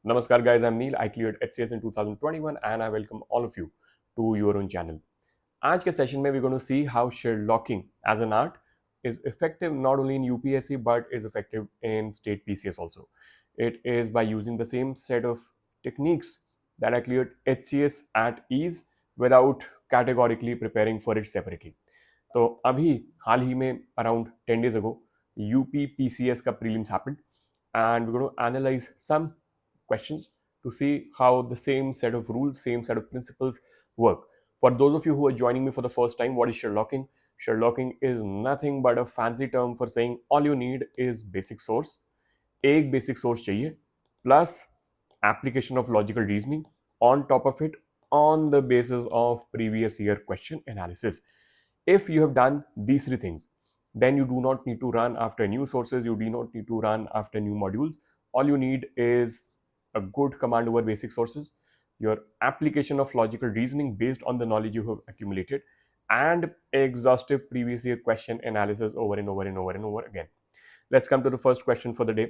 Namaskar guys, I'm Neil. I cleared HCS in 2021 and I welcome all of you to your own channel. आज के session में we're going to see how Sherlocking as an art is effective not only in UPSC but is effective in state PCS also. It is by using the same set of techniques that I cleared HCS at ease without categorically preparing for it separately. तो अभी हाल ही में around 10 days ago UPPCS का prelims happened and we're going to analyze some questions to see how the same set of rules, same set of principles work. For those of you who are joining me for the first time, what is Sherlocking? Sherlocking is nothing but a fancy term for saying all you need is basic source. एक basic source चाहिए plus application of logical reasoning on top of it on the basis of previous year question analysis. If you have done these three things, then you do not need to run after new sources, you do not need to run after new modules. All you need is a good command over basic sources, your application of logical reasoning based on the knowledge you have accumulated, and exhaustive previous year question analysis over and over and over and over again. Let's come to the first question for the day.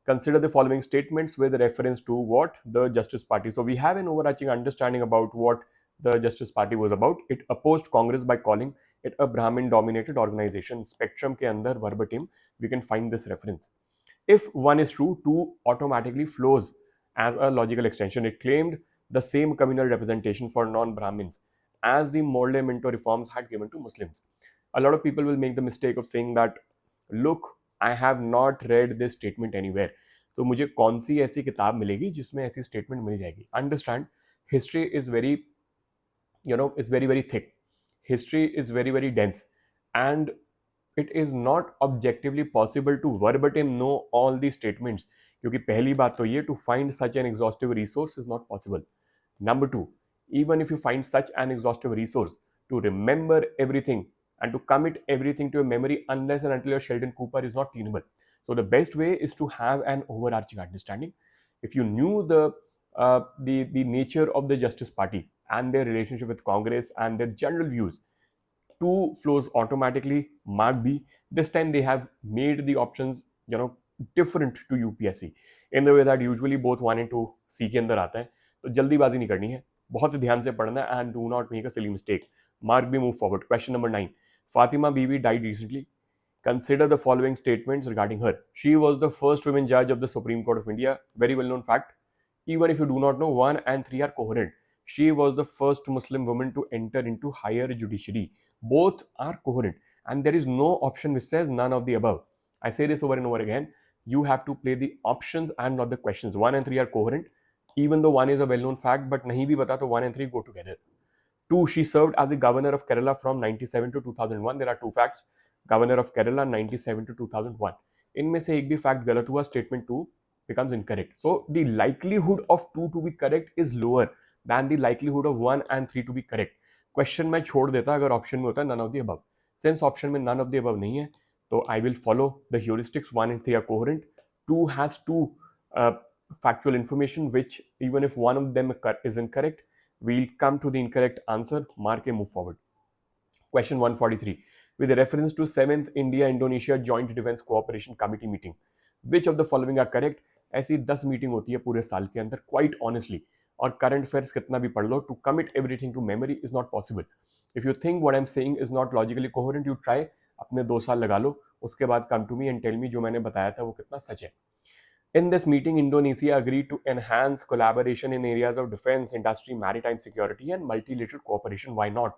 Consider the following statements with reference to what the Justice Party. So we have an overarching understanding about what the Justice Party was about. It opposed Congress by calling it a Brahmin dominated organization. Spectrum के अंदर verbatim we can find this reference. If one is true, two automatically flows as a logical extension. It claimed the same communal representation for non-Brahmins as the Morley Minto reforms had given to Muslims. A lot of people will make the mistake of saying that, look, I have not read this statement anywhere. तो मुझे कौन सी ऐसी किताब मिलेगी जिसमें ऐसी statement मिल जाएगी? Understand, history is very, it's very, very thick. History is very, very dense. And it is not objectively possible to verbatim know all these statements. क्योंकि पहली बात तो ये, to find such an exhaustive resource is not possible. Number two, even if you find such an exhaustive resource, to remember everything and to commit everything to your memory unless and until your Sheldon Cooper is not tenable. So the best way is to have an overarching understanding. If you knew the nature of the Justice Party and their relationship with Congress and their general views, two flows automatically. Mark B. This time they have made the options different to UPSC in the way that usually both 1 and 2 C के अंदर आता है. तो जल्दीबाजी नहीं करनी है, बहुत ध्यान से पढ़ना है and do not make a silly mistake. Mark B. Move forward. Question number 9. Fatima Bibi died recently. Consider the following statements regarding her. She was the first women judge of the Supreme Court of India. Very well known fact. Even if you do not know, 1 and 3 are coherent. She was the first Muslim woman to enter into higher judiciary. Both are coherent. And there is no option which says none of the above. I say this over and over again. You have to play the options and not the questions. 1 and 3 are coherent. Even though 1 is a well-known fact, but nahi bhi bata to 1 and 3 go together. 2, she served as the governor of Kerala from 97 to 2001. There are two facts. Governor of Kerala 97 to 2001. इनमें से एक भी fact गलत हुआ, statement 2 becomes incorrect. So the likelihood of 2 to be correct is lower than the likelihood of 1 and 3 to be correct. Question मैं छोड़ देता अगर option में होता none of the above. Since option में none of the above नहीं है, तो I will follow the heuristics. 1 and 3 are coherent. 2 has two factual information which even if one of them is incorrect, we'll come to the incorrect answer. Mark and move forward. Question 143. With reference to 7th India-Indonesia Joint Defence Cooperation Committee meeting, which of the following are correct? ऐसी 10 meeting होती है पूरे साल के अंदर, quite honestly. और current affairs कितना भी पढ़ लो, to commit everything to memory is not possible. If you think what I'm saying is not logically coherent, you try, अपने 2 साल लगा लो, उसके बाद come to me and tell me जो मैंने बताया था वो कितना सच है. In this meeting, Indonesia agreed to enhance collaboration in areas of defense, industry, maritime security and multilateral cooperation. Why not?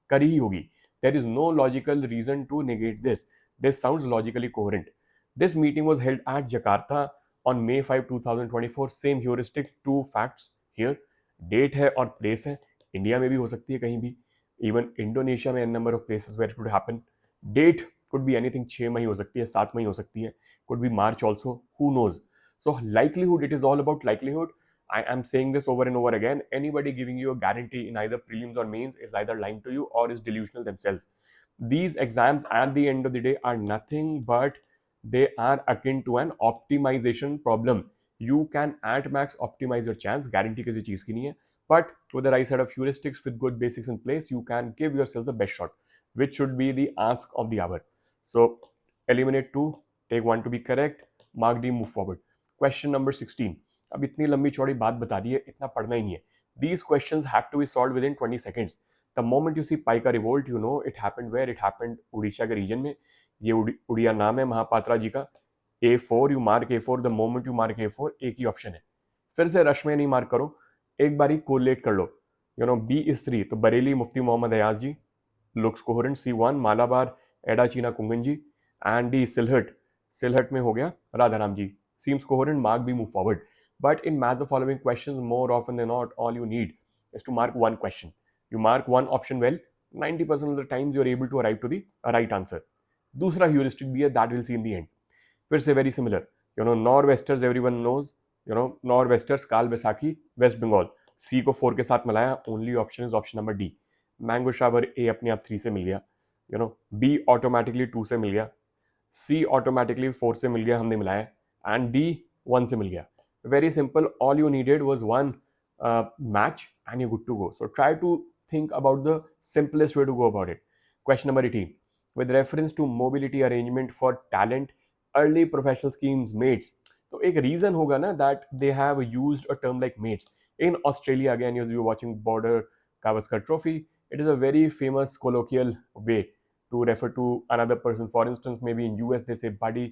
करी ही होगी. There is no logical reason to negate this. This sounds logically coherent. This meeting was held at Jakarta on May 5, 2024. Same heuristic, two facts here. Date है और place है. India में भी हो सकती है कहीं भी. Even Indonesia में n number of places where it would happen. Date could be anything. 6 मई हो सकती है, 7 मई हो सकती है. Could be March also. Who knows? So likelihood, it is all about likelihood. I am saying this over and over again. Anybody giving you a guarantee in either prelims or mains is either lying to you or is delusional themselves. These exams at the end of the day are nothing but they are akin to an optimization problem. You can at max optimize your chance. Guarantee किसी चीज की नहीं है. But with the right set of heuristics with good basics in place, you can give yourself the best shot, which should be the ask of the hour. So eliminate 2, take 1 to be correct. Mark D, move forward. Question number 16. अब इतनी लंबी चौड़ी बात बता दी है, इतना पढ़ना ही नहीं है. These questions have to be solved within 20 seconds. The moment you see Paika revolt, you know it happened where it happened. Orissa के रीजन में. ये उड़िया नाम है महापात्रा जी का. A4 you mark A4. The moment you mark A4, एक ही option है. फिर से रश में नहीं मार्क करो, एक बारी कोलेट कर लो. यू नो B is 3, तो Bareilly Mufti Mohammad Ayaz ji. Looks coherent. C1 Malabar Edachena Kunkan ji. And D Sylhet में हो गया राधाराम जी. Seems coherent, mark B, move forward. But in match the following questions, more often than not, all you need is to mark one question. You mark one option well, 90% of the times you are able to arrive to the right answer. दूसरा heuristic भी है, that we'll see in the end. फिर से very similar. You know, nor'westers everyone knows. You know, nor'westers, काल Baisakhi, West Bengal. C को 4 के साथ मिलाया, only option is option number D. Mango shower A अपने आप 3 से मिल गया. You know, B automatically 2 से मिल गया. C automatically 4 से मिल गया, हमने मिलाया. And D 1 से मिल गया. Very simple. All you needed was one match and you're good to go. So try to think about the simplest way to go about it. Question number 18. With reference to mobility arrangement for talent, early professional schemes mates. तो एक reason होगा ना that they have used a term like mates. In Australia, again, as you're watching Border Gavaskar Trophy, it is a very famous colloquial way to refer to another person. For instance, maybe in US they say buddy.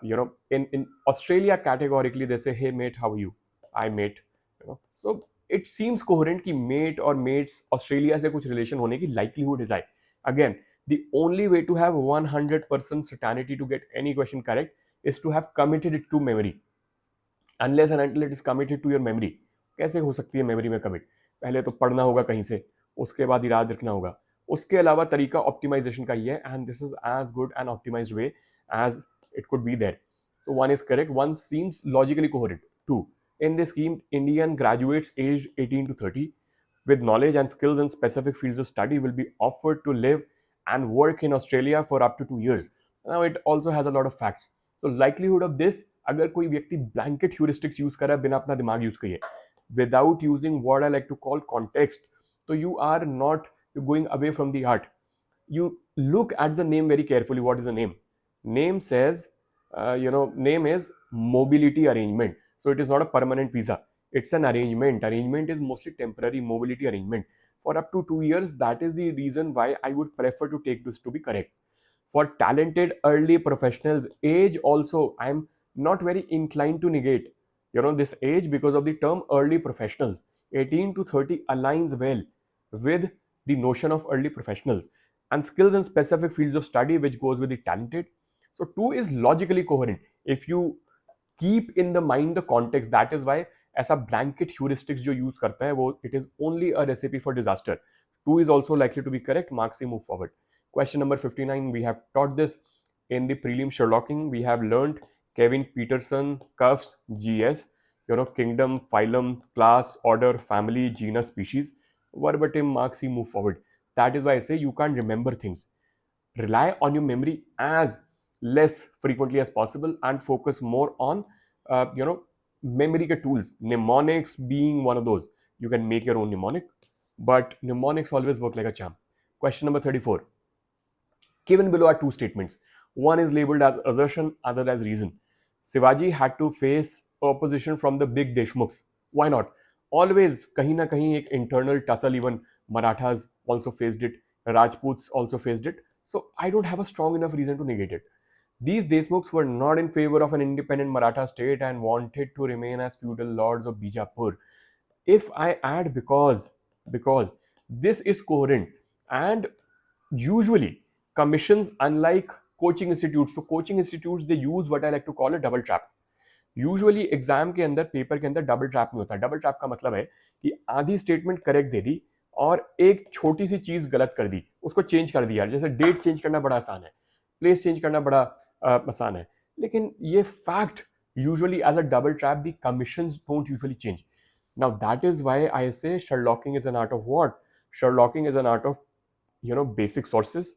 You know, in Australia categorically they say, hey mate, how are you? I mate. You know, so it seems coherent कि mate और mates Australia से कुछ relation होने की likelihood is high. Again, the only way to have 100% certainty to get any question correct is to have committed it to memory. Unless and until it is committed to your memory. कैसे हो सकती है memory में commit? पहले तो पढ़ना होगा कहीं से, उसके बाद याद रखना होगा. उसके अलावा तरीका optimization का ही है, and this is as good an optimized way as it could be there. So one is correct. One seems logically coherent. Two, in this scheme, Indian graduates aged 18 to 30 with knowledge and skills in specific fields of study will be offered to live and work in Australia for up to 2 years. Now it also has a lot of facts. So likelihood of this, अगर कोई व्यक्ति blanket heuristics use कर रहा है बिना अपना दिमाग use किए, without using what I like to call context, so you are not going away from the art. You look at the name very carefully. What is the name? Name says, name is mobility arrangement. So it is not a permanent visa. It's an arrangement. Arrangement is mostly temporary mobility arrangement for up to 2 years. That is the reason why I would prefer to take this to be correct. For talented early professionals, age also, I am not very inclined to negate, this age because of the term early professionals. 18 to 30 aligns well with the notion of early professionals and skills in specific fields of study, which goes with the talented. So 2 is logically coherent if you keep in the mind the context. That is why ऐसा blanket heuristics जो use करता है वो it is only a recipe for disaster. 2 is also likely to be correct. Mark C, move forward. Question number 59. We have taught this in the prelim Sherlocking. We have learned Kevin Peterson, cuffs, GS, kingdom, phylum, class, order, family, genus, species. Verbatim, Mark C, move forward. That is why I say you can't remember things. Rely on your memory as less frequently as possible and focus more on memory ke tools, mnemonics being one of those. You can make your own mnemonic, but mnemonics always work like a charm. Question number 34. Given below are two statements. One is labeled as assertion, other as reason. Shivaji had to face opposition from the big Deshmukhs. Why not? Always kahin na kahin ek internal tussle. Even Marathas also faced it, Rajputs also faced it. So I don't have a strong enough reason to negate it. These Deshmukhs were not in favor of an independent Maratha state and wanted to remain as feudal lords of Bijapur. If I add because this is coherent, and usually commissions, unlike coaching institutes, so coaching institutes they use what I like to call a double trap. Usually exam के अंदर paper के अंदर double trap नहीं होता. Double trap का मतलब है कि आधी स्टेटमेंट करेक्ट दे दी और एक छोटी सी चीज गलत कर दी, उसको चेंज कर दिया. जैसे डेट चेंज करना बड़ा आसान है, प्लेस चेंज करना बड़ा आसान है, लेकिन ये fact usually as a double trap the commissions don't usually change. Now that is why I say sherlocking is an art of what? Sherlocking is an art of basic sources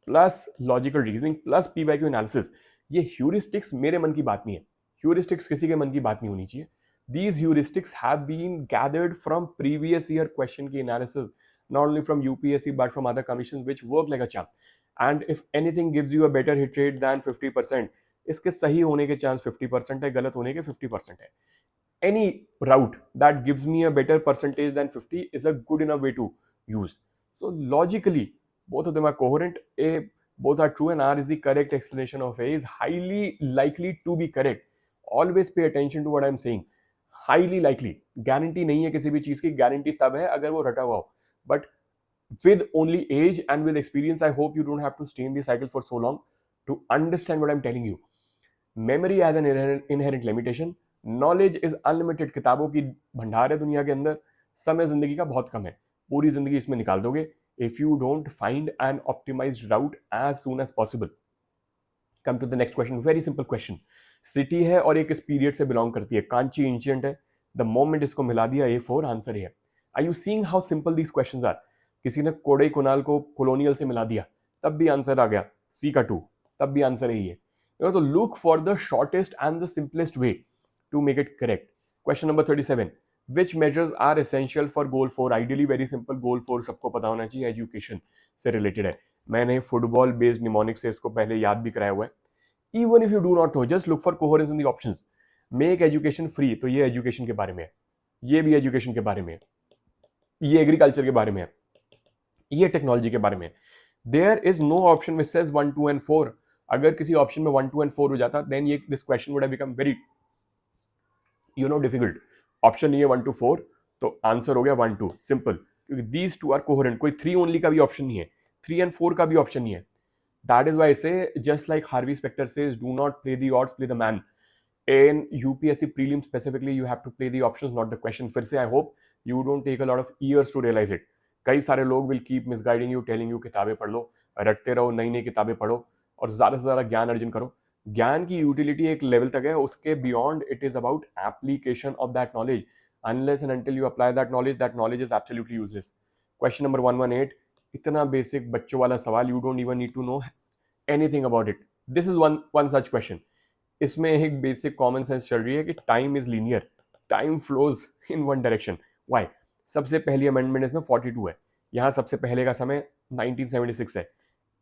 plus logical reasoning plus PYQ analysis. ये heuristics मेरे मन की बात नहीं है, heuristics किसी के मन की बात नहीं होनी चाहिए. These heuristics have been gathered from previous year question की analysis, not only from UPSC but from other commissions which work like a charm. And if anything gives you a better hit rate than 50%, इसके सही होने के chance 50% है, गलत होने के 50% है. any route that gives me a better percentage than 50 is a good enough way to use. So logically, both of them are coherent. A, both are true, and R is the correct explanation of A is highly likely to be correct. Always pay attention to what I'm saying. Highly likely, guarantee नहीं है किसी भी चीज की. Guarantee तब है अगर वो रटा हुआ हो. But with only age and with experience, I hope you don't have to stay in the cycle for so long to understand what I'm telling you. Memory has an inherent limitation. Knowledge is unlimited. किताबों की भंडार है दुनिया के अंदर. समय जिंदगी का बहुत कम है. पूरी जिंदगी इसमें निकाल दोगे if you don't find an optimized route as soon as possible. Come to the next question. Very simple question. City है और एक इस पीरियड से बिलोंग करती है. कांची एंशिएंट है. द मोमेंट इसको मिला दिया A4 आंसर है. Are you seeing how simple these questions are. किसी ने कोडई कुनाल को कॉलोनियल से मिला दिया तब भी आंसर आ गया. C का 2 तब भी आंसर यही है. तो look for the shortest and the simplest way to make it correct. Question number 37. Which measures are essential for goal 4? Ideally very simple. goal 4 सबको पता होना चाहिए. एजुकेशन से रिलेटेड है. मैंने फुटबॉल बेस्ड निमोनिक्स से इसको पहले याद भी कराया हुआ है. Even if you do not know, just look for coherence in the options. Make education free. तो ये एजुकेशन के बारे में है. ये भी एजुकेशन के बारे में है. ये एग्रीकल्चर के बारे में है. ये टेक्नोलॉजी के बारे में है. There is no option which says 1, 2 and 4. अगर किसी ऑप्शन में 1, 2 and 4 हो जाता then ये this question would have become very difficult. Option नहीं है 1 to 4 तो आंसर हो गया 1, 2. सिंपल. क्योंकि दीज टू आर कोहेरेंट. कोई 3 ओनली का भी ऑप्शन नहीं है. 3 and 4 का भी ऑप्शन नहीं है. That is why say just like Harvey Specter says do not play the odds, play the man. In UPSC Prelims specifically, you have to play the options, not the question. फिर से I hope you don't take a lot of years to realize it. कई सारे लोग will keep misguiding you, telling you किताबें पढ़ लो, रटते रहो, नई नई किताबें पढ़ो और ज़्यादा से ज़्यादा ज्ञान अर्जन करो. ज्ञान की यूटिलिटी एक लेवल तक है. उसके beyond it is about application of that knowledge. Unless and until you apply that knowledge is absolutely useless. Question number 118. इतना बेसिक बच्चों वाला सवाल. You don't even need to know anything about it. This is one such question. इसमें एक basic common sense चल रही है कि time is linear. Time flows in one direction. Why? सबसे पहली अमेंडमेंट इसमें 42 है. यहाँ सबसे पहले का समय 1976 है.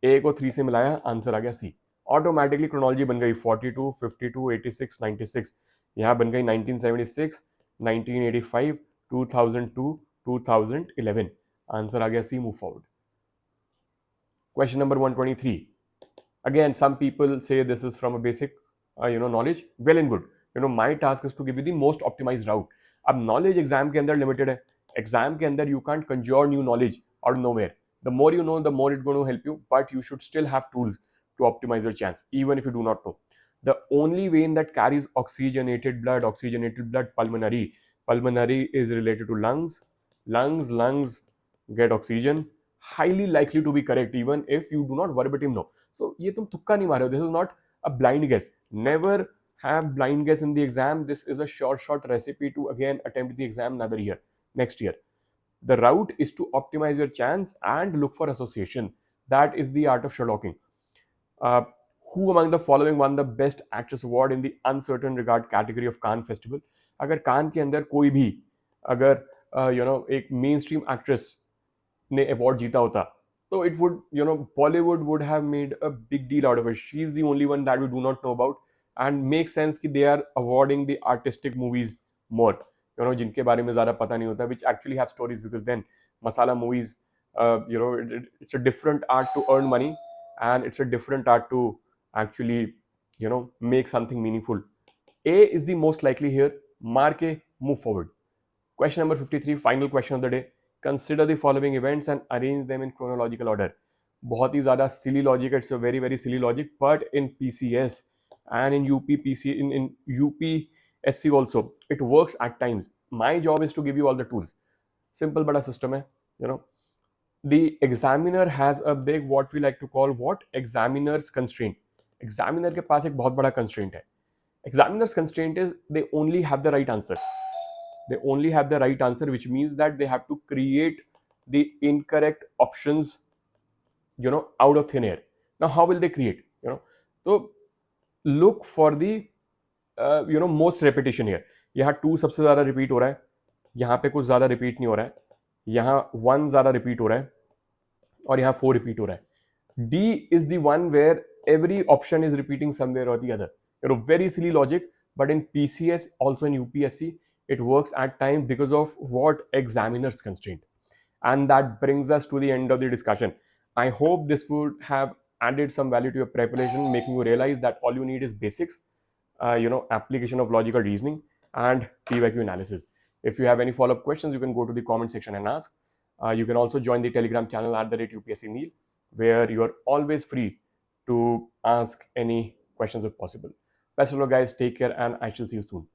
ए को 3 से मिलाया, आंसर आ गया C. ऑटोमेटिकली क्रोनोलॉजी बन गई 42, 52, 86, 96. यहाँ बन गई 1976, 1985, 2002, 2011. आंसर आ गया C. Move forward. Question number 123. Again some people say this is from a basic knowledge. Well and good. My task is to give you the most optimized route. अब knowledge exam के अंदर limited है. Exam के अंदर you can't conjure new knowledge out of nowhere. The more you know, the more it's going to help you, but you should still have tools to optimize your chance, even if you do not know. The only vein that carries oxygenated blood, pulmonary. Pulmonary is related to lungs. Lungs get oxygen. Highly likely to be correct, even if you do not verbatim know. So ये तुम तुक्का नहीं मारे हो. This is not a blind guess. Never have blind guess in the exam. This is a short recipe to again attempt the exam another year, next year. The route is to optimize your chance and look for association. That is the art of Sherlocking. Who among the following won the best actress award in the uncertain regard category of Cannes festival? अगर कान के अंदर कोई भी अगर एक main stream actress ने award जीता होता तो it would, Bollywood would have made a big deal out of it. She is the only one that we do not know about, and makes sense कि they are awarding the artistic movies more. जिनके बारे में ज़्यादा पता नहीं होता, which actually have stories, because then masala movies, it's a different art to earn money, and it's a different art to actually, make something meaningful. A is the most likely here. Mark A, move forward. Question number 53, final question of the day. Consider the following events and arrange them in chronological order. बहुत ही ज़्यादा silly logic. It's a very very silly logic, but in PCS and in in UPSC also it works at times. My job is to give you all the tools. Simple बड़ा system है. The examiner has a big, what we like to call, examiner's constraint. Examiner के पास एक बहुत बड़ा constraint है. Examiner's constraint is they only have the right answer. They only have the right answer, which means that they have to create the incorrect options, out of thin air. Now, how will they create? So look for the, most repetition here. यहाँ 2 सबसे ज़्यादा repeat हो रहा है, यहाँ पे कुछ ज़्यादा रिपीट नहीं हो रहा है, यहाँ 1 ज़्यादा रिपीट हो रहा है और यहाँ 4 रिपीट हो रहा है. D is the one where every option is repeating somewhere or the other. Very silly logic, but in PCS, also in UPSC, It works at times because of what examiners constraint. And that brings us to the end of the discussion. I hope this would have added some value to your preparation, making you realize that all you need is basics, application of logical reasoning, and PYQ analysis. If you have any follow-up questions, you can go to the comment section and ask. You can also join the Telegram channel at the rate UPSC Neil, where you are always free to ask any questions if possible. Best of luck, guys. Take care, and I shall see you soon.